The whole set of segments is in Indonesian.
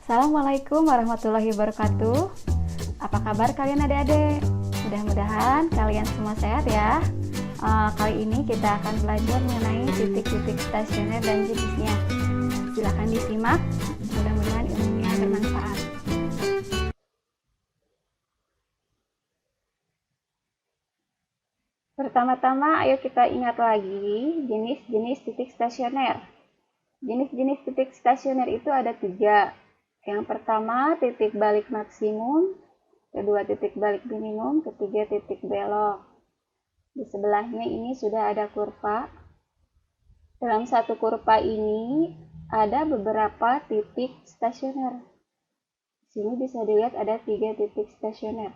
Assalamualaikum warahmatullahi wabarakatuh. Apa kabar kalian adik-adik? Mudah-mudahan kalian semua sehat ya. Kali ini kita akan belajar mengenai titik-titik stasioner dan jenisnya. Silahkan disimak, mudah-mudahan ilmunya bermanfaat. Pertama-tama, ayo kita ingat lagi jenis-jenis titik stasioner. Jenis-jenis titik stasioner itu ada 3. Yang pertama, titik balik maksimum, kedua titik balik minimum, ketiga titik belok. Di sebelahnya ini sudah ada kurva. Dalam satu kurva ini ada beberapa titik stasioner. Di sini bisa dilihat ada 3 titik stasioner.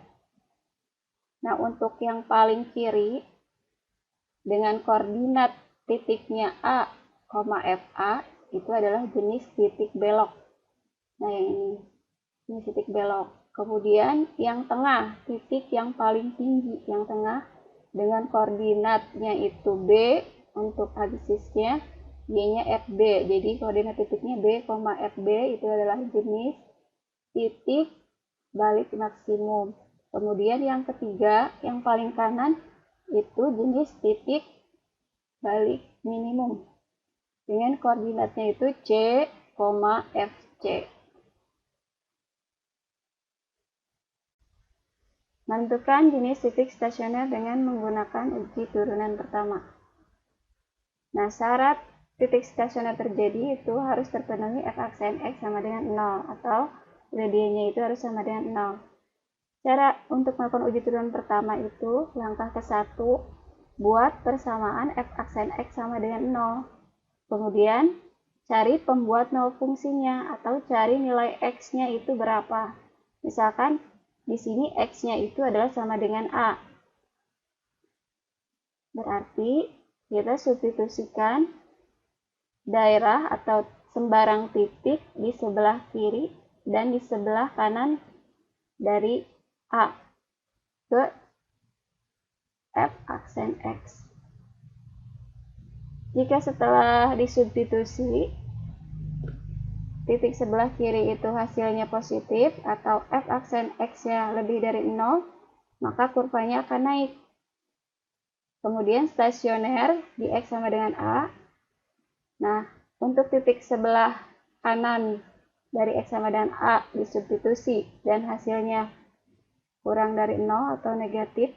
Nah, untuk yang paling kiri dengan koordinat titiknya A, FA itu adalah jenis titik belok. Nah, yang ini titik belok. Kemudian yang tengah, titik yang paling tinggi, yang tengah dengan koordinatnya itu B untuk absisnya, Y-nya FB. Jadi koordinat titiknya B, FB itu adalah jenis titik balik maksimum. Kemudian yang ketiga, yang paling kanan itu jenis titik balik minimum dengan koordinatnya itu C, FC. Menentukan jenis titik stasioner dengan menggunakan uji turunan pertama. Nah, syarat titik stasioner terjadi itu harus terpenuhi f aksen X sama dengan 0 atau gradiennya itu harus sama dengan 0. Cara untuk melakukan uji turunan pertama itu langkah ke-1, buat persamaan f aksen X sama dengan 0. Kemudian cari pembuat nol fungsinya atau cari nilai X-nya itu berapa. Misalkan di sini X-nya itu adalah sama dengan A. Berarti kita substitusikan daerah atau sembarang titik di sebelah kiri dan di sebelah kanan dari A ke F aksen X. Jika setelah disubstitusi titik sebelah kiri itu hasilnya positif atau f aksen X-nya lebih dari 0, maka kurvanya akan naik. Kemudian stasioner di X sama dengan A. Nah, untuk titik sebelah kanan dari X sama dengan A disubstitusi dan hasilnya kurang dari 0 atau negatif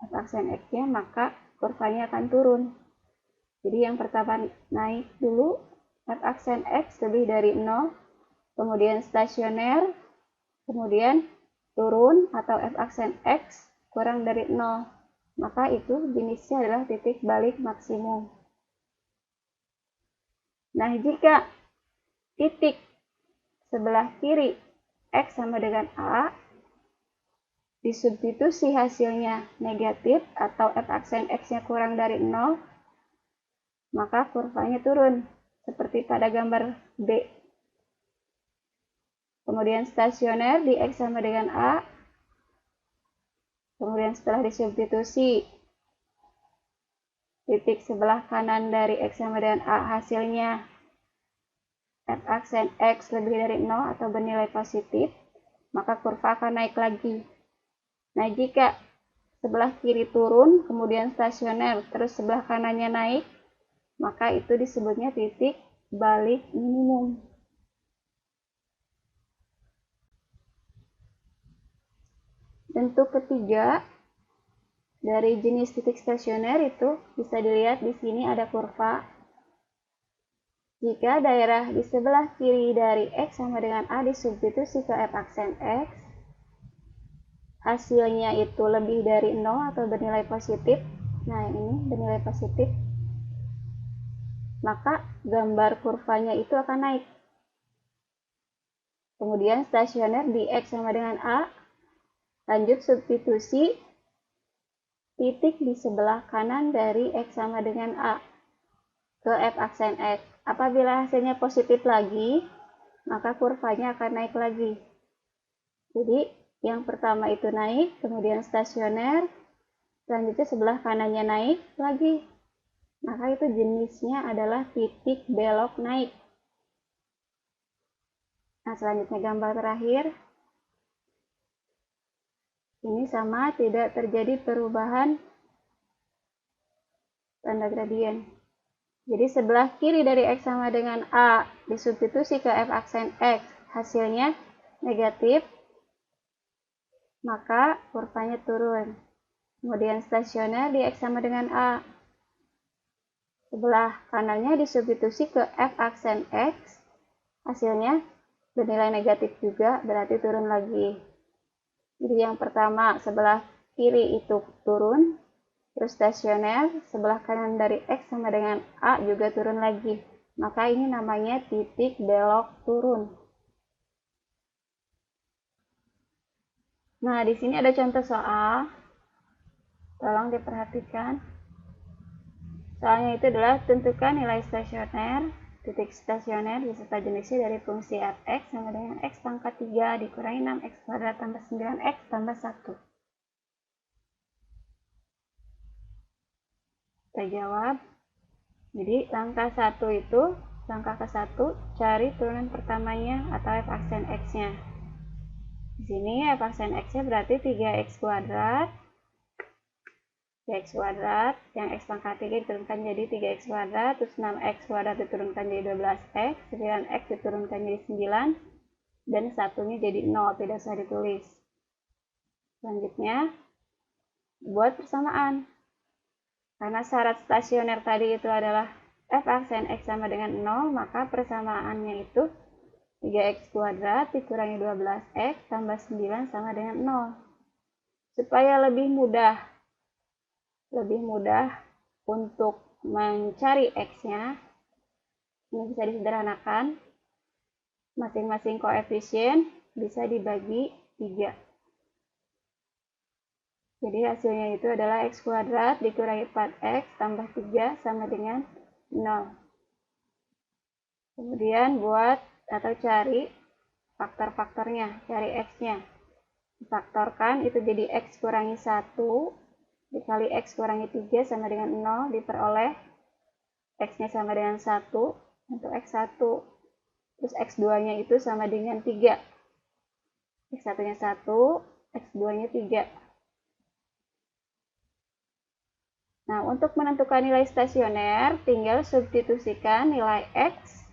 f aksen X-nya, maka kurvanya akan turun. Jadi yang pertama naik dulu f aksen X lebih dari 0, kemudian stasioner, kemudian turun atau f aksen X kurang dari 0, maka itu jenisnya adalah titik balik maksimum. Nah, jika titik sebelah kiri X sama dengan A disubstitusi hasilnya negatif atau f aksen X-nya kurang dari 0, maka kurvanya turun seperti pada gambar B. Kemudian stasioner di X sama dengan A. Kemudian setelah disubstitusi titik sebelah kanan dari X sama dengan A hasilnya f aksen X lebih dari 0 atau bernilai positif, maka kurva akan naik lagi. Nah, jika sebelah kiri turun, kemudian stasioner, terus sebelah kanannya naik, maka itu disebutnya titik balik minimum. Bentuk ketiga dari jenis titik stasioner itu bisa dilihat di sini ada kurva. Jika daerah di sebelah kiri dari X sama dengan A disubstitusi ke f aksen X, hasilnya itu lebih dari 0 atau bernilai positif. Nah, ini bernilai positif. Maka gambar kurvanya itu akan naik. Kemudian stasioner di X sama dengan A, lanjut substitusi titik di sebelah kanan dari X sama dengan A ke F aksen X. Apabila hasilnya positif lagi, maka kurvanya akan naik lagi. Jadi yang pertama itu naik, kemudian stasioner, selanjutnya sebelah kanannya naik lagi. Maka itu jenisnya adalah titik belok naik. Nah, selanjutnya gambar terakhir. Ini sama, tidak terjadi perubahan tanda gradien. Jadi sebelah kiri dari X sama dengan A disubstitusi ke F aksen X, hasilnya negatif, maka kurvanya turun. Kemudian stasioner di X sama dengan A. Sebelah kanannya disubstitusi ke F aksen X, hasilnya bernilai negatif juga, berarti turun lagi. Jadi yang pertama sebelah kiri itu turun, terus stasioner, sebelah kanan dari X sama dengan A juga turun lagi. Maka ini namanya titik belok turun. Nah, di sini ada contoh soal. Tolong diperhatikan. Soalnya itu adalah tentukan nilai stasioner, titik stasioner beserta jenisnya dari fungsi f(x) sama dengan x pangkat 3 dikurangi 6x kuadrat tambah 9x tambah 1. Kita jawab. Jadi langkah 1 itu, langkah ke-1 cari turunan pertamanya atau f aksen x-nya. Di sini f aksen x-nya berarti 3x kuadrat. 3x kuadrat, yang x pangkat 3 diturunkan jadi 3x kuadrat, terus 6x kuadrat diturunkan jadi 12x, 9x diturunkan jadi 9, dan satunya jadi 0, tidak usah ditulis. Selanjutnya, buat persamaan. Karena syarat stasioner tadi itu adalah f aksen x sama dengan 0, maka persamaannya itu 3x kuadrat dikurangi 12x tambah 9 sama dengan 0. Supaya lebih mudah untuk mencari x-nya, ini bisa disederhanakan. Masing-masing koefisien bisa dibagi 3. Jadi hasilnya itu adalah x kuadrat dikurangi 4x tambah 3 sama dengan 0. Kemudian buat atau cari faktor-faktornya, cari x-nya. Difaktorkan itu jadi x kurangi 1 dikali x kurangi 3 sama dengan 0, diperoleh x-nya sama dengan 1 untuk x1. Terus x2-nya itu sama dengan 3. X1-nya 1, x2-nya 3. Nah, untuk menentukan nilai stasioner, tinggal substitusikan nilai x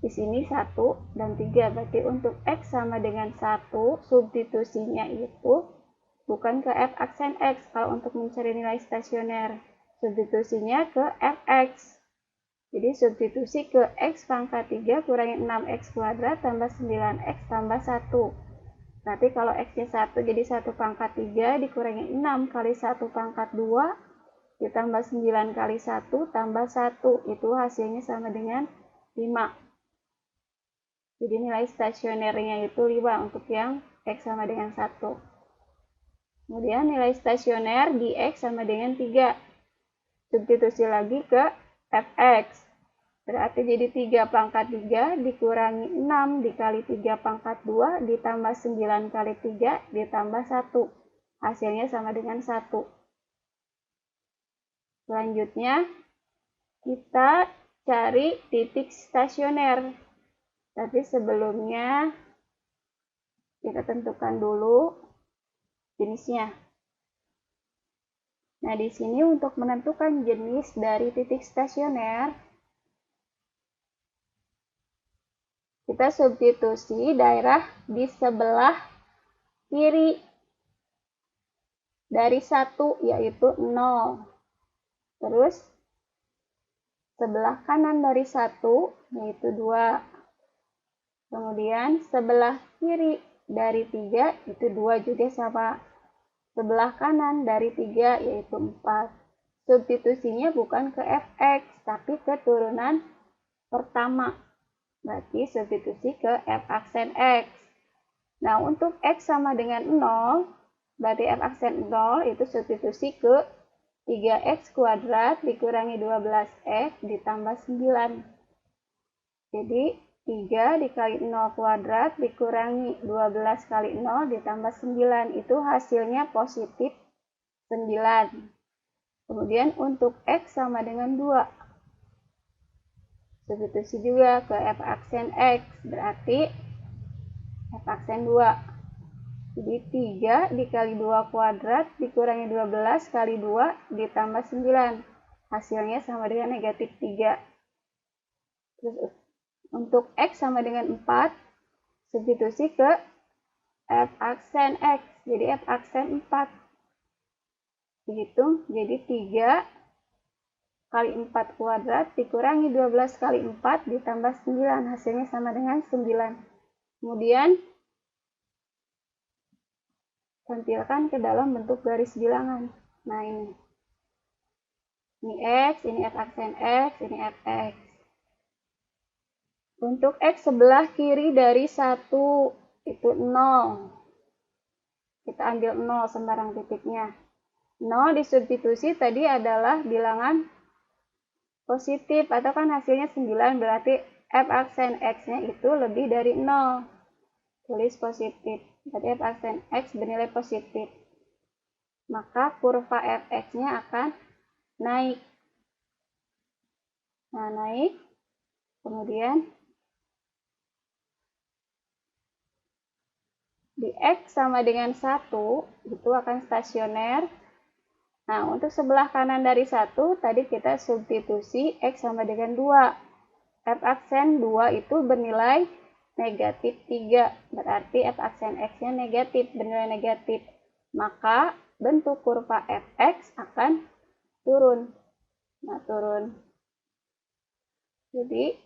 di sini 1 dan 3. Berarti untuk x sama dengan 1, substitusinya itu bukan ke f aksen x. Kalau untuk mencari nilai stasioner, substitusinya ke fx. Jadi substitusi ke x pangkat 3 kurangi 6x kuadrat tambah 9x tambah 1. Berarti kalau x-nya 1 jadi 1 pangkat 3 dikurangi 6 kali 1 pangkat 2 ditambah 9 kali 1 tambah 1. Itu hasilnya sama dengan 5. Jadi nilai stasionernya itu 5 untuk yang x sama dengan 1. Kemudian nilai stasioner di x sama dengan 3. Substitusi lagi ke fx. Berarti jadi 3 pangkat 3 dikurangi 6 dikali 3 pangkat 2 ditambah 9 kali 3 ditambah 1. Hasilnya sama dengan 1. Selanjutnya, kita cari titik stasioner. Tapi sebelumnya, kita tentukan dulu jenisnya. Nah, di sini untuk menentukan jenis dari titik stasioner, kita substitusi daerah di sebelah kiri dari 1, yaitu 0. Terus, sebelah kanan dari 1, yaitu 2. Kemudian, sebelah kiri dari 3, itu 2 juga sama. Sebelah kanan dari 3 yaitu 4. Substitusinya bukan ke fx, tapi ke turunan pertama. Berarti substitusi ke f aksen x. Nah, untuk x sama dengan 0, berarti f aksen 0 itu substitusi ke 3x kuadrat dikurangi 12x ditambah 9. Jadi, 3 dikali 0 kuadrat dikurangi 12 kali 0 ditambah 9. Itu hasilnya positif 9. Kemudian untuk x sama dengan 2. substitusi juga ke f aksen X, berarti f aksen 2. Jadi 3 dikali 2 kuadrat dikurangi 12 kali 2 ditambah 9. Hasilnya sama dengan negatif 3. Terus untuk X sama dengan 4, substitusi ke f aksen X. Jadi f aksen 4. Dihitung jadi 3 kali 4 kuadrat dikurangi 12 kali 4 ditambah 9. Hasilnya sama dengan 9. Kemudian tampilkan ke dalam bentuk garis bilangan. Nah ini X, ini f aksen X, ini fx. Untuk X sebelah kiri dari 1 itu 0. Kita ambil 0 sembarang titiknya. 0 disubstitusi tadi adalah bilangan positif, atau kan hasilnya 9, berarti f aksen X-nya itu lebih dari 0. Tulis positif. Berarti f aksen X bernilai positif. Maka kurva fx-nya akan naik. Nah, naik. Kemudian di X sama dengan 1, itu akan stasioner. Nah, untuk sebelah kanan dari 1, tadi kita substitusi X sama dengan 2. F aksen 2 itu bernilai negatif 3. Berarti F aksen X-nya negatif, bernilai negatif. Maka bentuk kurva fx akan turun. Nah, turun. Jadi,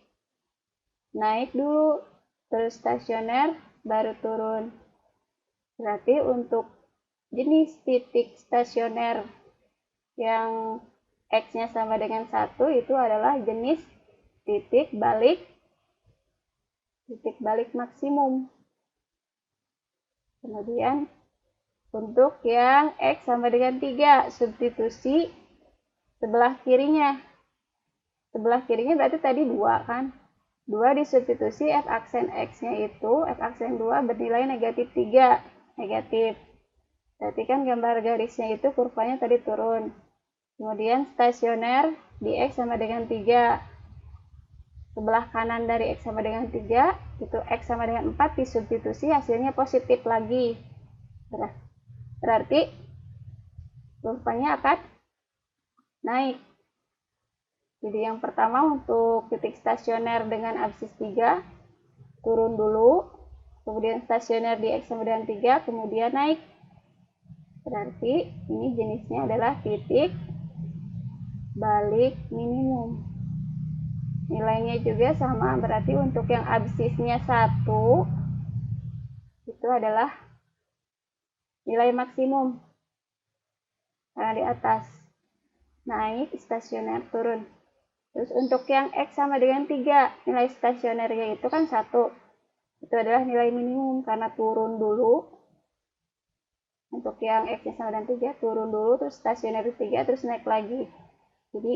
naik dulu, terus stasioner, baru turun. Berarti untuk jenis titik stasioner yang X-nya sama dengan 1 itu adalah jenis titik balik maksimum. Kemudian untuk yang X sama dengan 3, substitusi sebelah kirinya. Sebelah kirinya berarti tadi 2 kan? 2 disubstitusi F aksen X-nya itu, F aksen 2 bernilai negatif 3. Negatif. Berarti kan gambar garisnya itu kurvanya tadi turun. Kemudian stasioner di X sama dengan 3. Sebelah kanan dari X sama dengan 3, itu X sama dengan 4 disubstitusi, hasilnya positif lagi. Berarti kurvanya akan naik. Jadi yang pertama untuk titik stasioner dengan absis 3, turun dulu. Kemudian stasioner di X sama dengan 3, kemudian naik. Berarti ini jenisnya adalah titik balik minimum. Nilainya juga sama, berarti untuk yang absisnya 1 itu adalah nilai maksimum. Karena di atas naik, stasioner turun. Terus untuk yang X sama dengan 3, nilai stasionernya itu kan 1. Itu adalah nilai minimum karena turun dulu. Untuk yang X sama dengan 3, turun dulu, terus stasioner 3, terus naik lagi. Jadi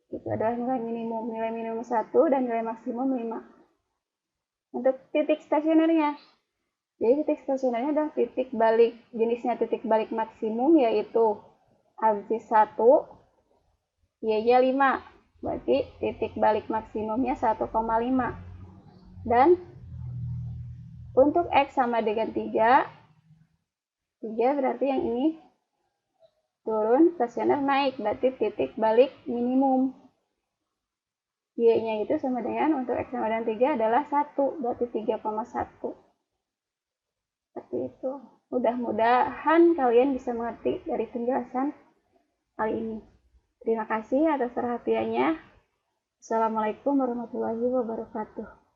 itu adalah nilai minimum. Nilai minimum 1 dan nilai maksimum 5. Untuk titik stasionernya. Jadi titik stasionernya adalah titik balik. Jenisnya titik balik maksimum yaitu absis 1, Y-nya 5. Berarti titik balik maksimumnya 1,5. Dan untuk X sama dengan 3 berarti yang ini turun, stasioner naik, berarti titik balik minimum. Y-nya itu sama dengan, untuk X sama dengan 3 adalah 1, berarti 3,1. Seperti itu. Mudah-mudahan kalian bisa mengerti dari penjelasan kali ini. Terima kasih atas perhatiannya. Assalamualaikum warahmatullahi wabarakatuh.